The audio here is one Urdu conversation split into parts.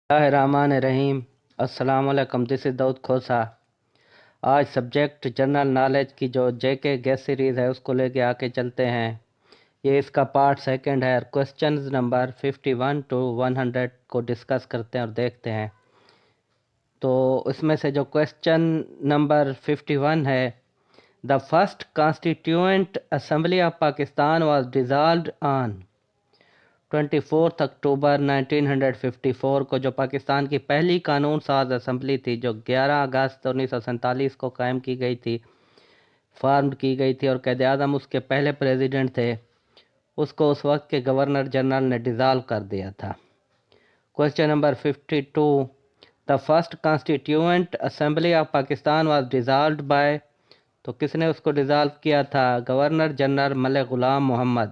الرحمن الرحیم۔ السلام علیکم، دس از داؤد کھوسا۔ آج سبجیکٹ جنرل نالج کی جو جے کے گیس سیریز ہے اس کو لے کے آ کے چلتے ہیں۔ یہ اس کا پارٹ سیکنڈ ہے۔ کوسچنز نمبر 51 to 100 کو ڈسکس کرتے ہیں اور دیکھتے ہیں۔ تو اس میں سے جو کوسچن نمبر 51 ہے، the first constituent assembly of Pakistan was dissolved on 24 October 1954 کو جو پاکستان کی پہلی قانون ساز اسمبلی تھی، جو 11 اگست 1947 کو قائم کی گئی تھی، فارمڈ کی گئی تھی، اور قائد اعظم اس کے پہلے پریزیڈنٹ تھے، اس کو اس وقت کے گورنر جنرل نے ڈیزالو کر دیا تھا۔ Question number 52، the first constituent assembly of Pakistan was dissolved by, تو کس نے اس کو ڈیزالو کیا تھا؟ گورنر جنرل ملک غلام محمد۔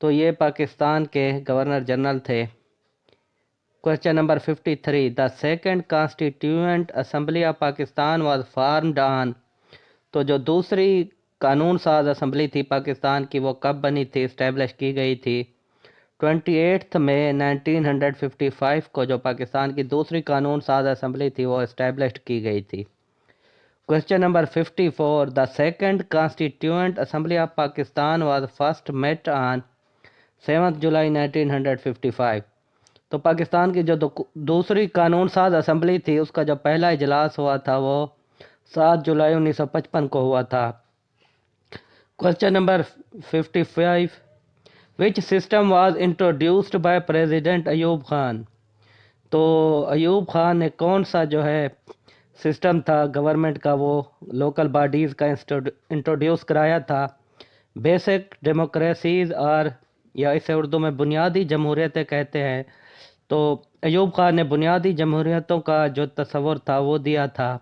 تو یہ پاکستان کے گورنر جنرل تھے۔ Question number 53، the second constituent assembly of Pakistan was formed on, تو جو دوسری قانون ساز اسمبلی تھی پاکستان کی وہ کب بنی تھی، اسٹیبلش کی گئی تھی؟ 28 مئی 1955 کو جو پاکستان کی دوسری قانون ساز اسمبلی تھی وہ اسٹیبلش کی گئی تھی۔ Question number 54، the second constituent assembly of Pakistan was first meat آن 7 جولائی 1955، تو پاکستان کی جو دوسری قانون ساز اسمبلی تھی اس کا جو پہلا اجلاس ہوا تھا وہ 7 جولائی 1955 کو ہوا تھا۔ Question number 55، which system was introduced by president Ayub Khan, تو ایوب خان نے کون سا جو ہے سسٹم تھا گورنمنٹ کا وہ لوکل باڈیز کا انٹروڈیوس کرایا تھا؟ بیسک ڈیموکریسیز، اور یا اسے اردو میں بنیادی جمہوریتیں کہتے ہیں۔ تو ایوب خان نے بنیادی جمہوریتوں کا جو تصور تھا وہ دیا تھا۔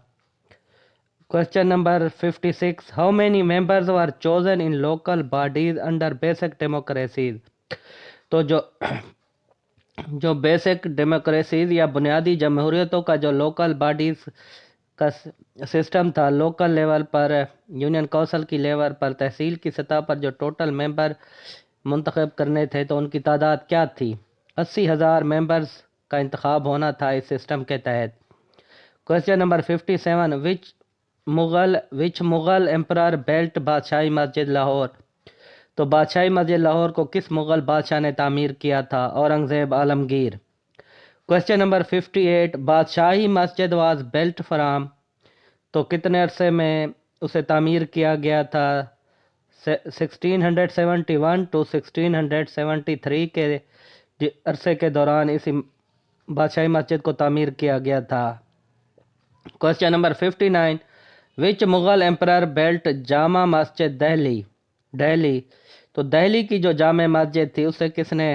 Question number 56، how many members are chosen in local bodies under basic democracies, تو جو بیسک ڈیموکریسیز یا بنیادی جمہوریتوں کا جو لوکل باڈیز کا سسٹم تھا، لوکل لیول پر، یونین کونسل کی لیول پر، تحصیل کی سطح پر جو ٹوٹل ممبر منتخب کرنے تھے تو ان کی تعداد کیا تھی؟ 80,000 ممبرز کا انتخاب ہونا تھا اس سسٹم کے تحت۔ کوسچن نمبر 57، وچ مغل امپرر بیلٹ بادشاہی مسجد لاہور، تو بادشاہی مسجد لاہور کو کس مغل بادشاہ نے تعمیر کیا تھا؟ اورنگزیب عالمگیر۔ کوسچن نمبر 58، بادشاہی مسجد واز بیلٹ فرام، تو کتنے عرصے میں اسے تعمیر کیا گیا تھا؟ 1671 to 1673 کے عرصے کے دوران اسی بادشاہی مسجد کو تعمیر کیا گیا تھا۔ کوسچن نمبر 59، وچ مغل امپرر بیلٹ جامع مسجد دہلی، تو دہلی کی جو جامع مسجد تھی اسے کس نے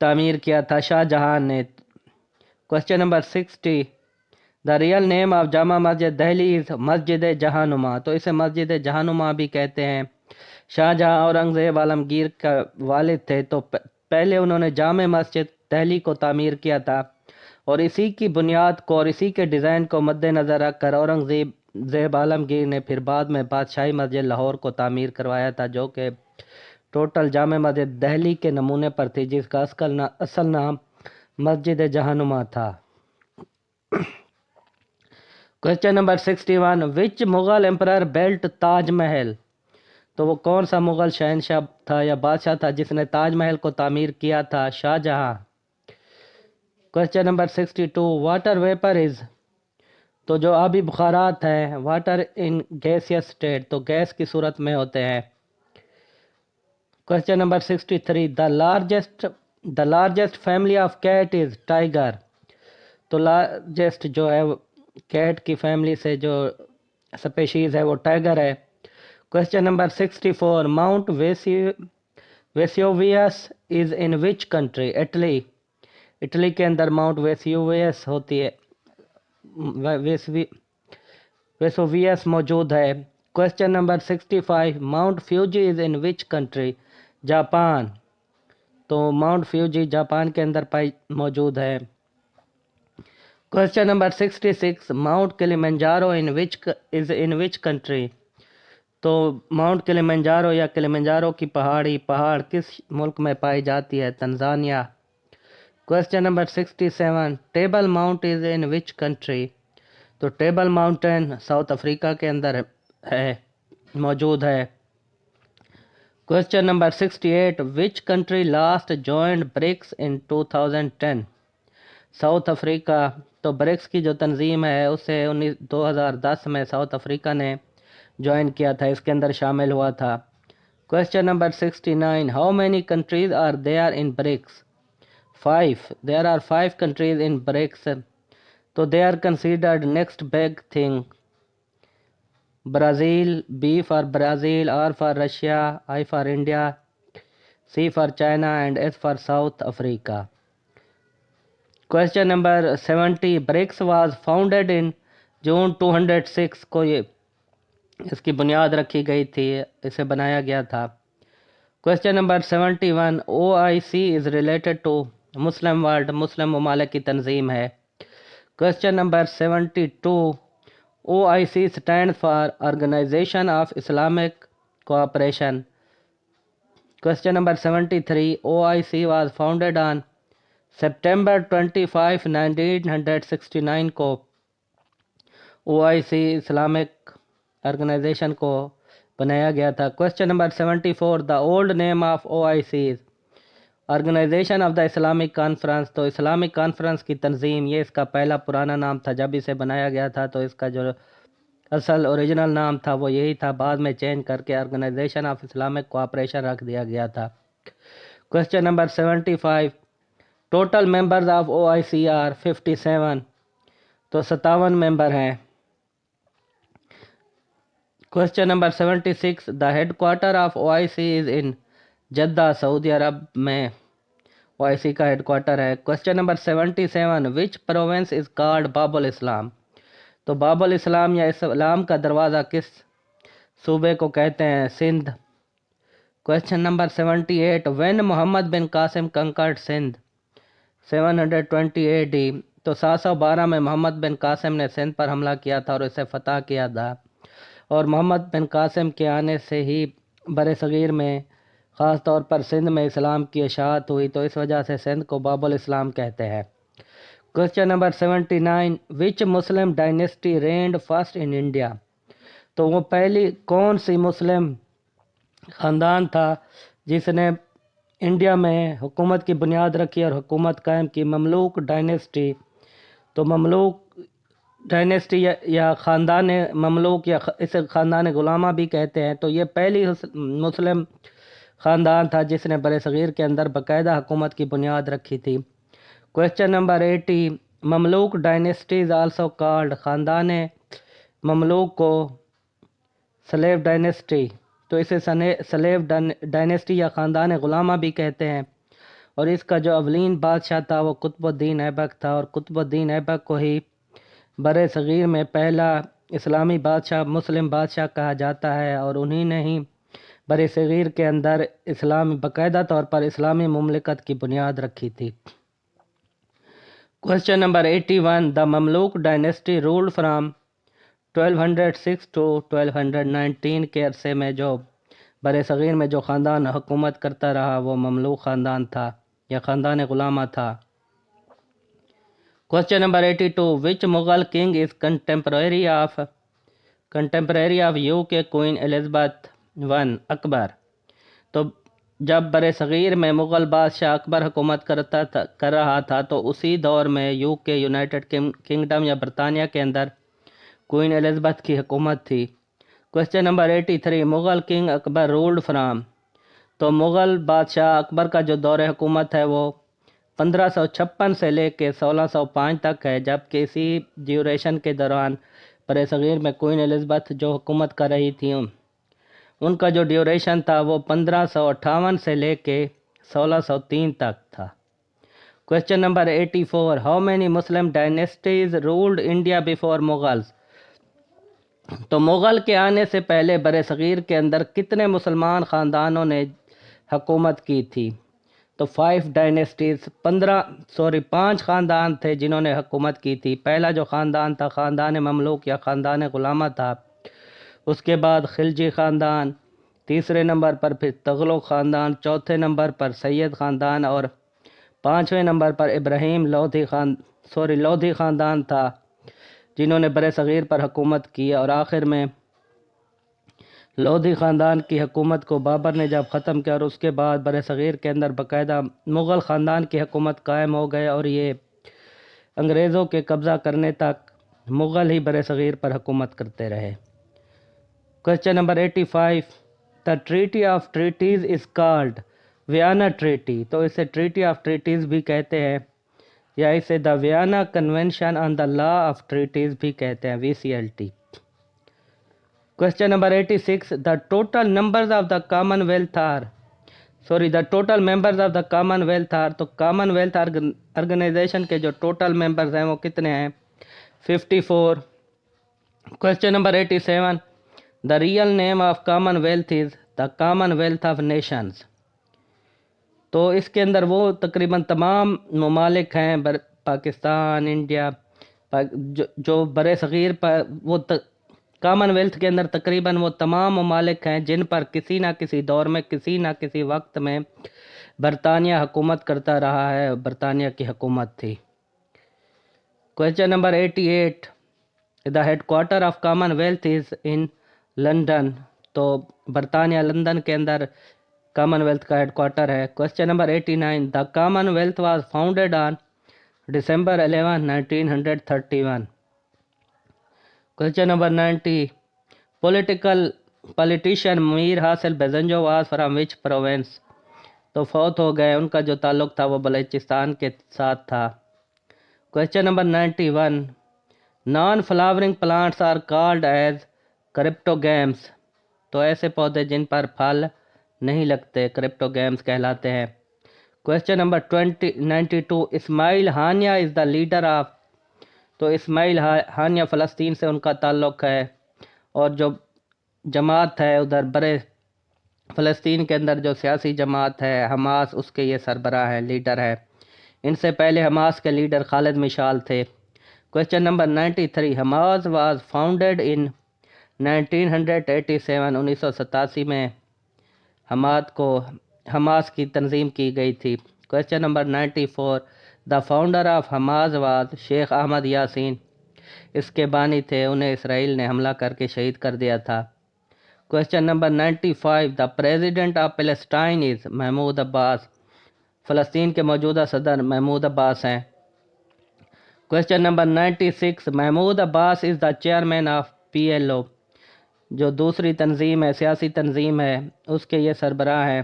تعمیر کیا تھا؟ شاہ جہان نے۔ Question number 60، the real name of Jama Masjid Delhi از مسجد جہاں نما، تو اسے مسجد جہاں نما بھی کہتے ہیں۔ شاہ جہاں اورنگزیب عالمگیر کا والد تھے، تو پہلے انہوں نے جامع مسجد دہلی کو تعمیر کیا تھا، اور اسی کی بنیاد کو اور اسی کے ڈیزائن کو مد نظر رکھ کر اورنگزیب عالمگیر نے پھر بعد میں بادشاہی مسجد لاہور کو تعمیر کروایا تھا، جو کہ ٹوٹل جامع مسجد دہلی کے نمونے پر تھی، جس کا اصل نام مسجد جہاں نما تھا۔ کوسچن نمبر 61، وچ مغل امپرر بیلٹ تاج محل، تو وہ کون سا مغل شہنشاہ تھا یا بادشاہ تھا جس نے تاج محل کو تعمیر کیا تھا؟ شاہ جہاں۔ کوسچن نمبر 62، واٹر ویپر از، تو جو آبی بخارات ہیں، واٹر ان گیسیس اسٹیٹ، تو گیس کی صورت میں ہوتے ہیں۔ Question number 63، the largest family of cat is tiger, تو لارجسٹ جو ہے کیٹ کی فیملی سے جو سپیشیز ہے وہ ٹائیگر ہے۔ Question number 64، mount Vesuvius is in which country, Italy کے اندر ماؤنٹ ویسیوویس ہوتی ہے، ویسوویس موجود ہے۔ Question number 65، mount Fuji is in which country, Japan, تو ماؤنٹ فیوجی جاپان کے اندر موجود ہے۔ Question number 66، mount Kilimanjaro is in which country, تو ماؤنٹ کلیمنجارو یا کلیمنجارو کی پہاڑ کس ملک میں پائی جاتی ہے؟ Tanzania. Question number 67. Table Mount is in which country? تو ٹیبل ماؤنٹین ساؤتھ افریقہ کے اندر ہے موجود ہے. Question number 68. Which country last joined BRICS in 2010? South Africa. تو برکس کی جو تنظیم ہے اسے 2010 میں ساؤتھ افریقہ نے جوائن کیا تھا، اس کے اندر شامل ہوا تھا. Question number 69. How many countries are there in BRICS? 5. There are 5 countries in BRICS. So they are considered next big thing. Brazil, B for Brazil, R for Russia, I for India, C for China and S for South Africa. Question number 70. BRICS was founded in June 206 کو اس کی بنیاد رکھی گئی تھی، اسے بنایا گیا تھا. Question number 71. OIC is related to Muslim world. مسلم ممالک کی تنظیم ہے. Question number 72. OIC stands for Organization of Islamic Cooperation. Question number 73. OIC was founded on September 25, 1969 کو OIC Islamic Organization کو بنایا گیا تھا. Question number 74. The old name of OIC is organisation of the Islamic conference. تو اسلامک کانفرنس کی تنظیم، یہ اس کا پہلا پرانا نام تھا جب اسے بنایا گیا تھا، تو اس کا جو اصل اوریجنل نام تھا وہ یہی تھا، بعد میں چینج کر کے آرگنائزیشن آف اسلامک کوآپریشن رکھ دیا گیا تھا. Question number 75. Total members of OIC are 57. تو 57 ممبر ہیں. Question number 76. The headquarter of OIC is in Jeddah, سعودی عرب میں OIC کا ہیڈ کوارٹر ہے. Question number 77. Which province is called Bab ul-Islam? تو باب الاسلام یا اسلام کا دروازہ کس صوبے کو کہتے ہیں؟ Sindh. Question number 78. When Muhammad bin Qasim conquered Sindh 720 AD. تو 712 میں محمد بن قاسم نے سندھ پر حملہ کیا تھا اور اسے فتح کیا تھا، اور محمد بن قاسم کے آنے سے ہی بر صغیر میں خاص طور پر سندھ میں اسلام کی اشاعت ہوئی، تو اس وجہ سے سندھ کو باب الاسلام کہتے ہیں. Question number 79. Which Muslim dynasty reigned first in India? تو وہ پہلی کون سی مسلم خاندان تھا جس نے انڈیا میں حکومت کی بنیاد رکھی اور حکومت قائم کی؟ مملوک ڈائنیسٹی. تو مملوک ڈائنیسٹی یا خاندان مملوک، یا اسے خاندان غلامہ بھی کہتے ہیں، تو یہ پہلی مسلم خاندان تھا جس نے بر صغیر کے اندر باقاعدہ حکومت کی بنیاد رکھی تھی. Question number 80. Mamluk dynasty is also called. خاندان مملوک کو سلیو ڈائنیسٹی، تو اسے سلیو ڈائنیسٹی یا خاندان غلامہ بھی کہتے ہیں. اور اس کا جو اولین بادشاہ تھا وہ قطب الدین ایبک تھا، اور قطب الدین ایبک کو ہی بر صغیر میں پہلا اسلامی بادشاہ، مسلم بادشاہ کہا جاتا ہے، اور انہی نے ہی بر صغیر کے اندر باقاعدہ طور پر اسلامی مملکت کی بنیاد رکھی تھی. Question number 81. The Mamluk dynasty ruled from 1206 to 1219 کے عرصے میں جو بر صغیر میں جو خاندان حکومت کرتا رہا وہ مملوک خاندان تھا یا خاندان غلامہ تھا. Question number 82. Which Mughal king is contemporary of UK queen Elizabeth 1 اکبر؟ تو جب بر صغیر میں مغل بادشاہ اکبر حکومت کر رہا تھا تو اسی دور میں UK یونائٹڈ کنگڈم یا برطانیہ کے اندر کوئین الزبتھ کی حکومت تھی. Question number 83. Mughal king Akbar ruled from. تو مغل بادشاہ اکبر کا جو دور حکومت ہے وہ 1556 سے لے کے 1605 تک ہے، جبکہ اسی ڈیوریشن کے دوران بر صغیر میں کوئین الزبتھ جو حکومت کر رہی تھیں ان کا جو ڈیوریشن تھا وہ 1558 سے لے کے 1603 تک تھا. Question number 84. How many Muslim dynasties ruled India before Mughals? تو مغل کے آنے سے پہلے بر صغیر کے اندر کتنے مسلمان خاندانوں نے حکومت کی تھی؟ تو 5 ڈائنیسٹیز 5 خاندان تھے جنہوں نے حکومت کی تھی. پہلا جو خاندان تھا خاندان مملوک یا خاندان غلامہ تھا، اس کے بعد خلجی خاندان، تیسرے نمبر پر پھر تغلق خاندان، چوتھے نمبر پر سید خاندان، اور 5ویں نمبر پر ابراہیم لودھی خاندان تھا جنہوں نے برِ صغیر پر حکومت کی، اور آخر میں لودھی خاندان کی حکومت کو بابر نے جب ختم کیا اور اس کے بعد برِ صغیر کے اندر باقاعدہ مغل خاندان کی حکومت قائم ہو گئے، اور یہ انگریزوں کے قبضہ کرنے تک مغل ہی برِ صغیر پر حکومت کرتے رہے۔ Question number 85، the treaty of treaties is called Vienna treaty, تو اسے ٹریٹی آف ٹریٹیز بھی کہتے ہیں، یا اسے the Vienna convention on the law of treaties بھی کہتے ہیں، VCLT۔ Question number 86، the total numbers of the Commonwealth are تو کامن ویلتھ آرگنائزیشن کے جو ٹوٹل ممبرز ہیں وہ کتنے ہیں؟ 54۔ Question number 87، the real name of Commonwealth is the Commonwealth of Nations, تو اس کے اندر وہ تقریباً تمام ممالک ہیں، پاکستان، انڈیا، جو برِ صغیر پر وہ کامن ویلتھ کے اندر تقریباً وہ تمام ممالک ہیں جن پر کسی نہ کسی دور میں کسی نہ کسی وقت میں برطانیہ حکومت کرتا رہا ہے، برطانیہ کی حکومت تھی۔ Question number 88، the headquarter of Commonwealth is in London, تو برطانیہ لندن کے اندر کامن ویلتھ کا ہیڈ کوارٹر ہے۔ Question number 89، the Commonwealth was founded on December 11, 1931۔ Question number 90، politician Mir Hasil Bizenjo was from which province, تو فوت ہو گئے، ان کا جو تعلق تھا وہ بلوچستان کے ساتھ تھا۔ Question number 91، non flowering plants are called as cryptogams, تو ایسے پودے جن پر پھل نہیں لگتے کرپٹوگیمس کہلاتے ہیں۔ Question number 92، Ismail Hania is the leader of, تو اسماعیل ہانیہ فلسطین سے ان کا تعلق ہے، اور جو جماعت ہے ادھر برے فلسطین کے اندر جو سیاسی جماعت ہے حماس، اس کے یہ سربراہ ہیں، لیڈر ہے۔ ان سے پہلے حماس کے لیڈر خالد مشعل تھے۔ Question number 93، Hamas was founded in 1987، 1987 میں حماس کی تنظیم کی گئی تھی۔ Question number 94، the founder of Hamas was Sheikh Ahmed Yasin, اس کے بانی تھے، انہیں اسرائیل نے حملہ کر کے شہید کر دیا تھا۔ Question number 95، the president of Palestine is Mahmoud Abbas, فلسطین کے موجودہ صدر محمود عباس ہیں۔ Question number 96، Mahmoud Abbas is the chairman of PLO، جو دوسری تنظیم ہے، سیاسی تنظیم ہے، اس کے یہ سربراہ ہیں۔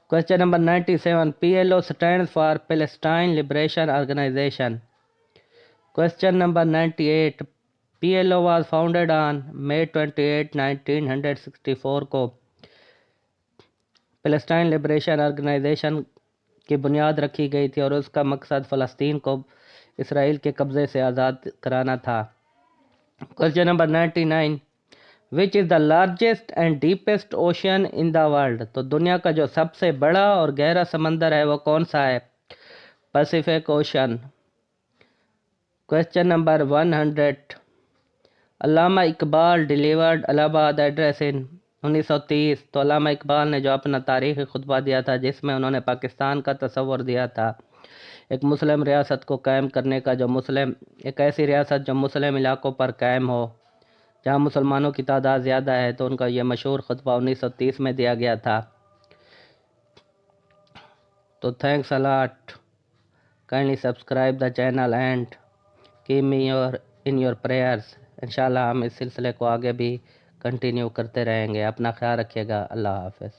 Question number 97، PLO stands for Palestine Liberation Organisation. Question number 98، PLO was founded on May 28, 1964 کو پیلسٹائن لبریشن آرگنائزیشن کی بنیاد رکھی گئی تھی، اور اس کا مقصد فلسطین کو اسرائیل کے قبضے سے آزاد کرانا تھا۔ Question number 99، which is the largest and deepest ocean in the world, تو دنیا کا جو سب سے بڑا اور گہرا سمندر ہے وہ کون سا ہے؟ Pacific ocean. کوسچن نمبر 100، علامہ اقبال ڈیلیورڈ الہ آباد ایڈریس ان 1930، تو علامہ اقبال نے جو اپنا تاریخی خطبہ دیا تھا جس میں انہوں نے پاکستان کا تصور دیا تھا، ایک مسلم ریاست کو قائم کرنے کا، ایک ایسی ریاست جو مسلم علاقوں پر قائم ہو، جہاں مسلمانوں کی تعداد زیادہ ہے، تو ان کا یہ مشہور خطبہ 1930 میں دیا گیا تھا۔ تو thanks a lot. Kindly subscribe the channel and keep me in your prayers. انشاءاللہ ہم اس سلسلے کو آگے بھی کنٹینیو کرتے رہیں گے۔ اپنا خیال رکھیے گا۔ اللہ حافظ۔